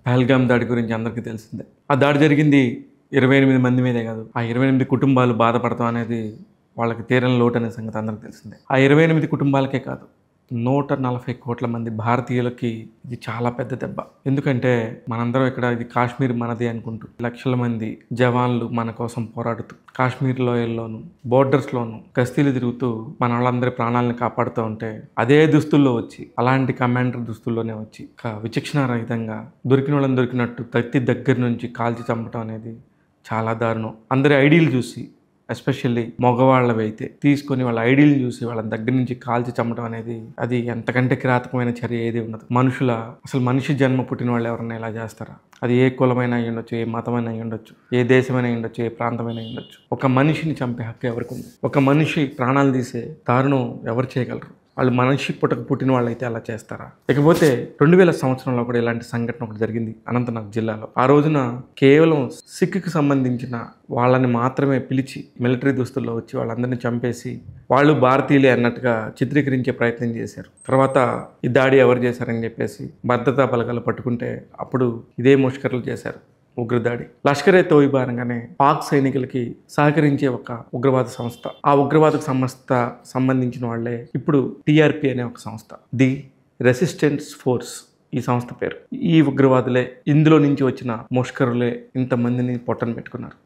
పహల్గామ్ దాడి గురించి అందరికీ తెలిసిందే. ఆ దాడి జరిగింది 28 మంది మీదే కాదు. ఆ 28 కుటుంబాలు బాధపడతాం అనేది వాళ్ళకి తీరని లోటు అనే సంగతి అందరికీ తెలిసిందే. ఆ 28 కుటుంబాలకే కాదు, 140 కోట్ల మంది భారతీయులకి ఇది చాలా పెద్ద దెబ్బ. ఎందుకంటే మనందరం ఇక్కడ ఇది కాశ్మీర్ మనది అనుకుంటూ లక్షల మంది జవాన్లు మన కోసం పోరాడుతూ కాశ్మీర్ లోయల్లోనూ బోర్డర్స్లోనూ గస్తీలు తిరుగుతూ మన వాళ్ళందరి ప్రాణాలను కాపాడుతూ ఉంటే అదే దుస్తుల్లో వచ్చి, అలాంటి కమాండర్ దుస్తుల్లోనే వచ్చి విచక్షణ రహితంగా దొరికిన వాళ్ళని దొరికినట్టు తత్తి దగ్గర నుంచి కాల్చి చంపడం అనేది చాలా దారుణం. అందరి ఐడీలు చూసి, ఎస్పెషల్లీ మగవాళ్ళవి అయితే తీసుకొని వాళ్ళ ఐడీలు చూసి వాళ్ళ దగ్గర నుంచి కాల్చి చంపడం అనేది అది ఎంతకంటే కిరాతకమైన చర్య ఏది ఉండదు. అసలు మనిషి జన్మ పుట్టిన వాళ్ళు ఎవరన్నా ఇలా చేస్తారా? అది ఏ కులమైనా అయి ఉండొచ్చు, ఏ మతమైనా అయి ఉండొచ్చు, ఏ దేశమైనా అయి ఉండొచ్చు, ఏ ప్రాంతమైనా అయి ఉండొచ్చు. ఒక మనిషిని చంపే హక్కు ఎవరికి ఉంది? ఒక మనిషి ప్రాణాలు తీసే దారుణం ఎవరు చేయగలరు? వాళ్ళు మనిషి పుట్టిన వాళ్ళు అయితే అలా చేస్తారా? ఇకపోతే 2000 సంవత్సరంలో కూడా ఇలాంటి సంఘటన ఒకటి జరిగింది అనంతనాగ్ జిల్లాలో. ఆ రోజున కేవలం సిక్కి సంబంధించిన వాళ్ళని మాత్రమే పిలిచి మిలిటరీ దుస్తుల్లో వచ్చి వాళ్ళందరినీ చంపేసి వాళ్ళు భారతీయులే అన్నట్టుగా చిత్రీకరించే ప్రయత్నం చేశారు. తర్వాత ఈ దాడి ఎవరు చేశారని చెప్పేసి భద్రతా బలగాలు పట్టుకుంటే అప్పుడు ఇదే ముష్కర్లు చేశారు, ఉగ్రదాడి. లష్కర్ ఏ తోయిబా అనగానే పాక్ సైనికులకి సహకరించే ఒక ఉగ్రవాద సంస్థ. ఆ ఉగ్రవాద సంస్థ సంబంధించిన వాళ్లే ఇప్పుడు టీఆర్పీ అనే ఒక సంస్థ, ది రెసిస్టెన్స్ ఫోర్స్ ఈ సంస్థ పేరు. ఈ ఉగ్రవాదులే, ఇందులో నుంచి వచ్చిన ముష్కరులే ఇంతమందిని పొట్టన పెట్టుకున్నారు.